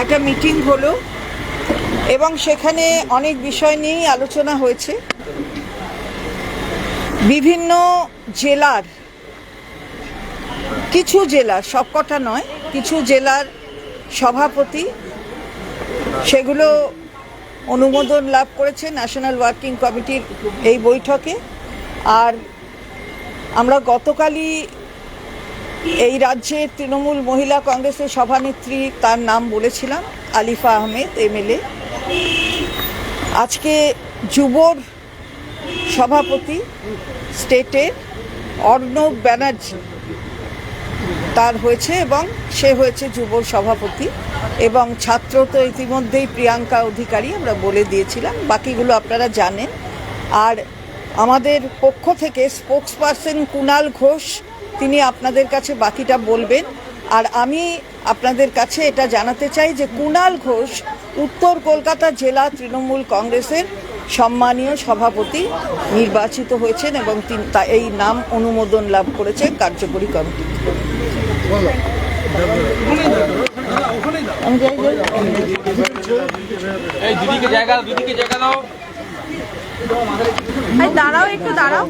একটা মিটিং হলো এবং সেখানে অনেক বিষয় নিয়েই আলোচনা হয়েছে। বিভিন্ন জেলার, কিছু জেলার, সবকটা নয়, কিছু জেলার সভাপতি সেগুলো অনুমোদন লাভ করেছে ন্যাশনাল ওয়ার্কিং কমিটির এই বৈঠকে। আর আমরা গতকালই এই রাজ্যের তৃণমূল মহিলা কংগ্রেসের সভানেত্রী, তার নাম বলেছিলাম, আলিফা আহমেদ এমএলএ। আজকে যুবর সভাপতি স্টেটের অর্ণব ব্যানার্জি তার হয়েছে এবং সে হয়েছে যুবর সভাপতি। এবং ছাত্র তো ইতিমধ্যেই প্রিয়াঙ্কা অধিকারী, আমরা বলে দিয়েছিলাম, বাকিগুলো আপনারা জানেন। আর আমাদের পক্ষ থেকে স্পোকসপারসন কুণাল ঘোষ, তিনি আপনাদের কাছে বাকিটা বলবেন। আর আমি আপনাদের কাছে এটা জানাতে চাই যে কুণাল ঘোষ উত্তর কলকাতা জেলা তৃণমূল কংগ্রেসের সম্মানীয় সভাপতি নির্বাচিত হয়েছেন এবং এই নাম অনুমোদন লাভ করেছে কার্যকরী কমিটি। দাঁড়াও, একটু দাঁড়াও,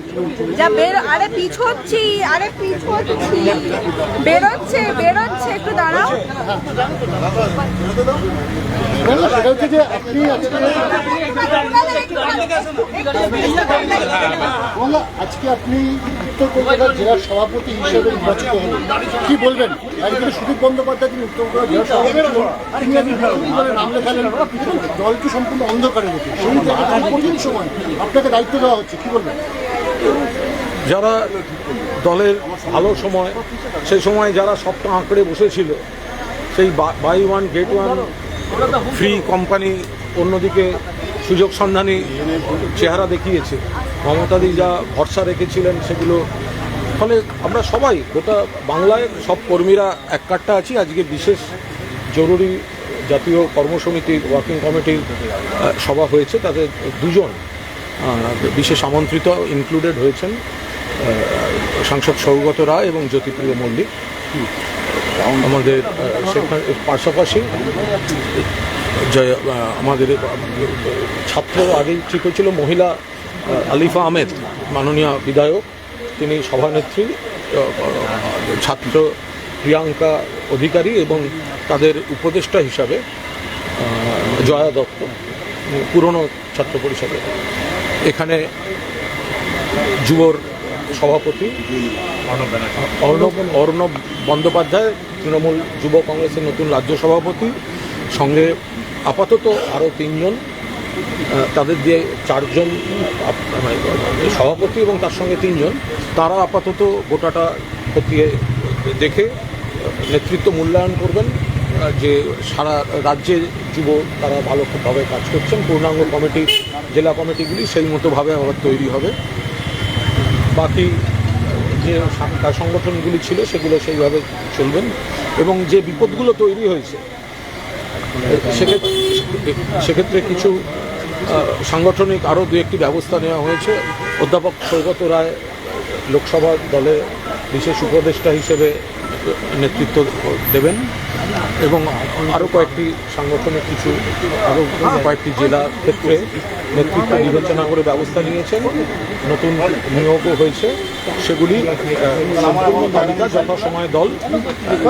যা বের, আরে পিছোচ্ছি, আরে পিছোচ্ছি, বেরোচ্ছে, একটু দাঁড়াও। আজকে আপনি উত্তর কলকাতা জেলার সভাপতি হিসেবে নির্বাচিত হলেন, কি বলবেন? একদিকে সুদীপ বন্দ্যোপাধ্যায়, তিনি উত্তর কলকাতা জেলার সভাপতি, নাম লেখালেন, দলকে সম্পূর্ণ অন্ধকারে রেখে সেই জায়গায় কঠিন সময় আপনাকে দায়িত্ব দেওয়া হচ্ছে, কি বলবেন? যারা দলের ভালো সময়, সেই সময় যারা সবটা আঁকড়ে বসেছিল, সেই buy one get one free company অন্যদিকে সুযোগ সন্ধানী চেহারা দেখিয়েছে, মমতাদি যা ভরসা রেখেছিলেন সেগুলো, ফলে আমরা সবাই গোটা বাংলায় সব কর্মীরা এক কাট্টা আছি। আজকে বিশেষ জরুরি জাতীয় কর্মসমিতির ওয়ার্কিং কমিটির সভা হয়েছে, তাদের দুজন বিশেষ আমন্ত্রিত ইনক্লুডেড হয়েছেন সাংসদ সৌগত রায় এবং জ্যোতিপ্রিয় মল্লিক। আমাদের সেখানে পাশাপাশি আমাদের ছাত্র আগেই ঠিক হয়েছিল, মহিলা আলিফা আহমেদ মাননীয় বিধায়ক, তিনি সভানেত্রী, ছাত্র প্রিয়াঙ্কা অধিকারী এবং তাদের উপদেষ্টা হিসাবে জয়া দত্ত, পুরনো ছাত্র পরিষদে। এখানে যুবর সভাপতি অর্ণব বন্দ্যোপাধ্যায়, তৃণমূল যুব কংগ্রেসের নতুন রাজ্য সভাপতি, সঙ্গে আপাতত আরও 3 জন, তাদের দিয়ে 4 জন সভাপতি এবং তার সঙ্গে 3 জন, তারা আপাতত গোটাটা খতিয়ে দেখে নেতৃত্ব মূল্যায়ন করবেন যে সারা রাজ্যে যুব তারা ভালোভাবে কাজ করছেন। পূর্ণাঙ্গ কমিটি, জেলা কমিটিগুলি সেই মতোভাবে আবার তৈরি হবে। বাকি যে সংগঠনগুলি ছিল সেগুলো সেইভাবে চলবেন এবং যে বিপদগুলো তৈরি হয়েছে সেক্ষেত্রে কিছু সাংগঠনিক আরও 2-1টি ব্যবস্থা নেওয়া হয়েছে। অধ্যাপক সৌগত রায় লোকসভা দলে বিশেষ উপদেষ্টা হিসেবে নেতৃত্ব দেবেন এবং আরও কয়েকটি সাংগঠনিক আরও কয়েকটি জেলা ক্ষেত্রে নেতৃত্ব বিবেচনা করে ব্যবস্থা নিয়েছেন, নতুন নিয়োগও হয়েছে। সেগুলি সম্পূর্ণ তালিকা যথাসময়ে দল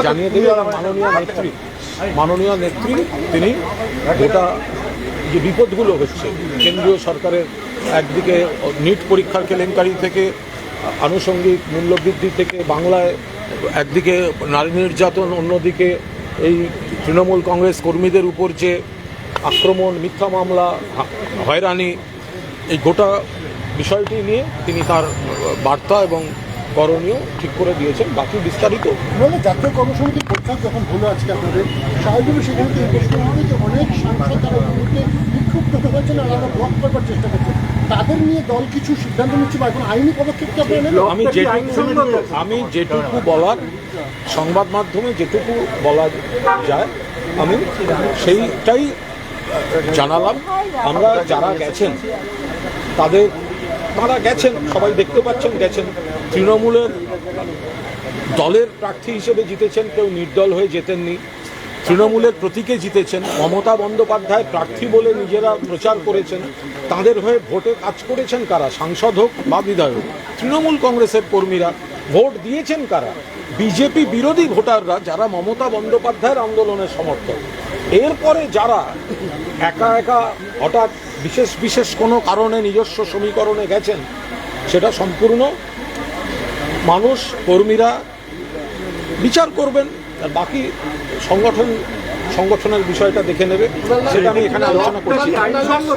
জানিয়ে দেবে এবং মাননীয় নেত্রী তিনি গোটা যে বিপদগুলো হচ্ছে, কেন্দ্রীয় সরকারের একদিকে নিট পরীক্ষার কেলেঙ্কারি থেকে আনুষঙ্গিক মূল্যবৃদ্ধি থেকে বাংলায় একদিকে নারী নির্যাতন, অন্যদিকে এই তৃণমূল কংগ্রেস কর্মীদের উপর যে আক্রমণ, মিথ্যা মামলা, হয়রানি, এই গোটা বিষয়টি নিয়ে তিনি তার বার্তা এবং করণীয় ঠিক করে দিয়েছেন। বাকি বিস্তারিত জাতীয় কর্মসমিতির বৈঠক যখন হলো আজকে আপনাদের, স্বাভাবিকভাবে সেখানে তো প্রশ্ন হবে যে অনেক সাংসদ তারা বিক্ষুব্ধ হয়েছেন আর আমরা ব্লক করবার চেষ্টা করছেন, তাদের নিয়ে দল কিছু সিদ্ধান্ত নিচ্ছে বা এখন আইনি পদক্ষেপ কি আপনারা নেবেন? আমি যেটুকু বলার, সংবাদ মাধ্যমে যেটুকু বলা যায় আমি সেইটাই জানালাম। আমরা যারা গেছেন তারা গেছেন, সবাই দেখতে পাচ্ছেন গেছেন, তৃণমূলের দলের প্রার্থী হিসেবে জিতেছেন, কেউ নির্দল হয়ে জেতেননি। তৃণমূলের প্রতীকে জিতেছেন, মমতা বন্দ্যোপাধ্যায় প্রার্থী বলে নিজেরা প্রচার করেছেন, তাদের হয়ে ভোটে কাজ করেছেন কারা? সাংসদ হোক বা বিধায়ক। তৃণমূল কংগ্রেসের কর্মীরা ভোট দিয়েছেন কারা? বিজেপি বিরোধী ভোটাররা, যারা মমতা বন্দ্যোপাধ্যায়ের আন্দোলনের সমর্থক। এরপরে যারা একা একা হঠাৎ বিশেষ বিশেষ কোনো কারণে নিজস্ব সমীকরণে গেছেন, সেটা সম্পূর্ণ মানুষ, কর্মীরা বিচার করবেন। আর বাকি সংগঠনের বিষয়টা দেখে নেবে, সেটা আমি এখানে আলোচনা করছি।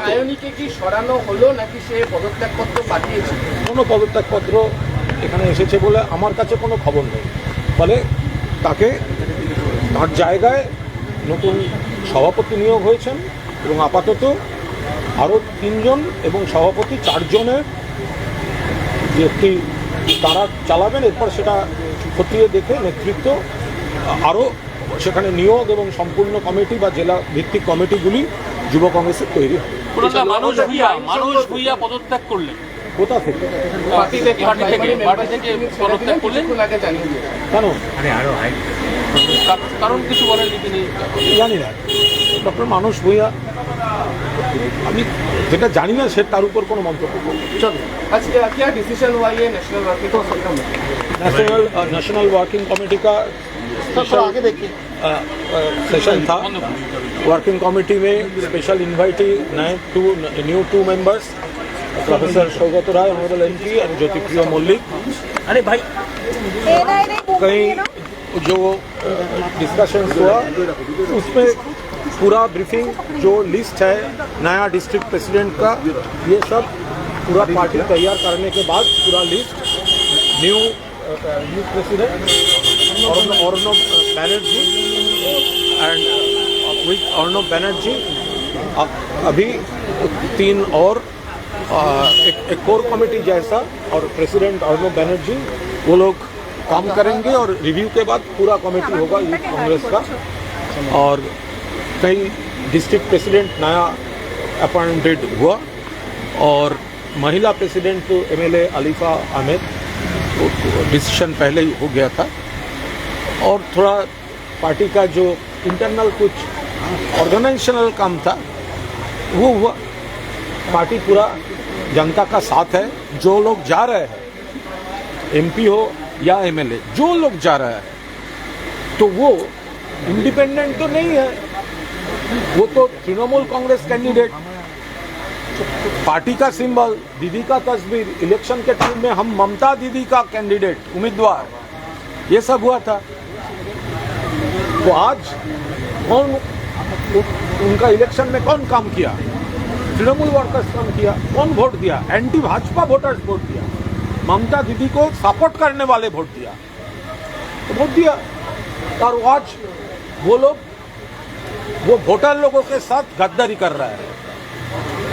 সায়নীকে কি সরানো হলো নাকি সে পদত্যাগপত্র পাঠিয়েছে? কোনো পদত্যাগপত্র এখানে এসেছে বলে আমার কাছে কোনো খবর নেই। ফলে তাকে তার জায়গায় নতুন সভাপতি নিয়োগ হয়েছেন এবং আপাতত আরও 3 জন এবং সভাপতি 4 জনের যে একটি তারা চালাবেন। এরপর সেটা খতিয়ে দেখে নেতৃত্ব আরও সেখানে নিয়োগ এবং সম্পূর্ণ কমিটি বা জেলা ভিত্তিক কমিটিগুলি যুব কংগ্রেসের তৈরি হবে। মানুষ ভুইয়া পদত্যাগ করলেন কোথা থেকে? পার্টি থেকে পদত্যাগ করলেন কেন? কারণ কিছু বলেননি তিনি? জানি না। ডক্টর মানুষ ভূঁইয়া, আমি যেটা জানি না সে তার উপর কোনো মন্তব্য করব। आज क्या डिसीजन हुआ ये national working national working committee का आगे देखिए सेशन था। वर्किंग कमेटी में special invitee new 2 members, professor Saugata Roy, honourable MP और ज्योतिप्रिय मल्लिक। अरे भाई कहीं जो डिस्कशन हुआ उसमें पूरा ब्रीफिंग, जो लिस्ट है नया डिस्ट्रिक्ट प्रेसिडेंट का, ये सब पूरा पार्टी तैयार करने के बाद पूरा list new president Arnab Banerjee and with Arnab Banerjee अभी 3 और एक कोर कमेटी जैसा और प्रेसिडेंट अर्नब बैनर्जी, वो लोग काम करेंगे और रिव्यू के बाद पूरा कमेटी होगा यूथ कांग्रेस का। और कई डिस्ट्रिक्ट प्रेसिडेंट नया अपॉइंटेड हुआ और महिला प्रेसिडेंट तो MLA अलीफा अहमद, डिसीजन पहले ही हो गया था। और थोड़ा पार्टी का जो इंटरनल कुछ ऑर्गेनाइजेशनल काम था वो हुआ। पार्टी पूरा जनता का साथ है। जो लोग जा रहे हैं, MP हो या MLA, जो लोग जा रहा है तो वो इंडिपेंडेंट तो नहीं है, वो तो तृणमूल कांग्रेस कैंडिडेट। पार्टी का सिंबल, दीदी का तस्वीर, इलेक्शन के टाइम में हम ममता दीदी का कैंडिडेट उम्मीदवार, ये सब हुआ था। तो आज कौन उनका इलेक्शन में कौन काम किया? तृणमूल वर्कर्स काम किया। कौन वोट दिया? एंटी भाजपा वोटर्स वोट दिया। ममता दीदी को सपोर्ट करने वाले वोट दिया, तो वोट दिया। और आज वो लोग, वो वोटर लोगों के साथ गद्दारी कर रहा है।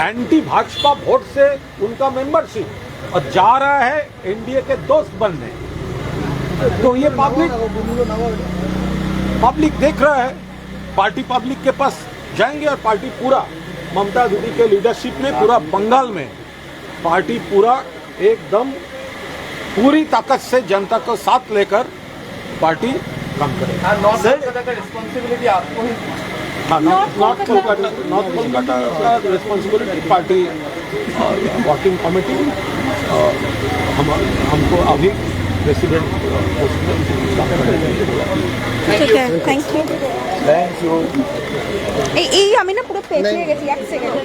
एंटी भाजपा वोट से उनका मेंबरशिप और जा रहा है NDA के दोस्त बनने। तो ये पब्लिक देख रहा है। पार्टी पब्लिक के पास जाएंगे और पार्टी पूरा ममता दीदी के लीडरशिप में पूरा बंगाल में पार्टी पूरा एकदम पूरी ताकत से जनता को साथ लेकर पार्टी काम करेगी। नॉर्थ कोलकाता का रिस्पॉन्सिबिलिटी आपको ही? हाँ, नॉर्थ कोलकाता का रिस्पॉन्सिबिलिटी पार्टी वर्किंग कमेटी हमको अभी प्रेसिडेंट ঠিক আছে, থ্যাংক ইউ। এই আমি না পুরো পেঁচিয়ে গেছি, 1 সেকেন্ড।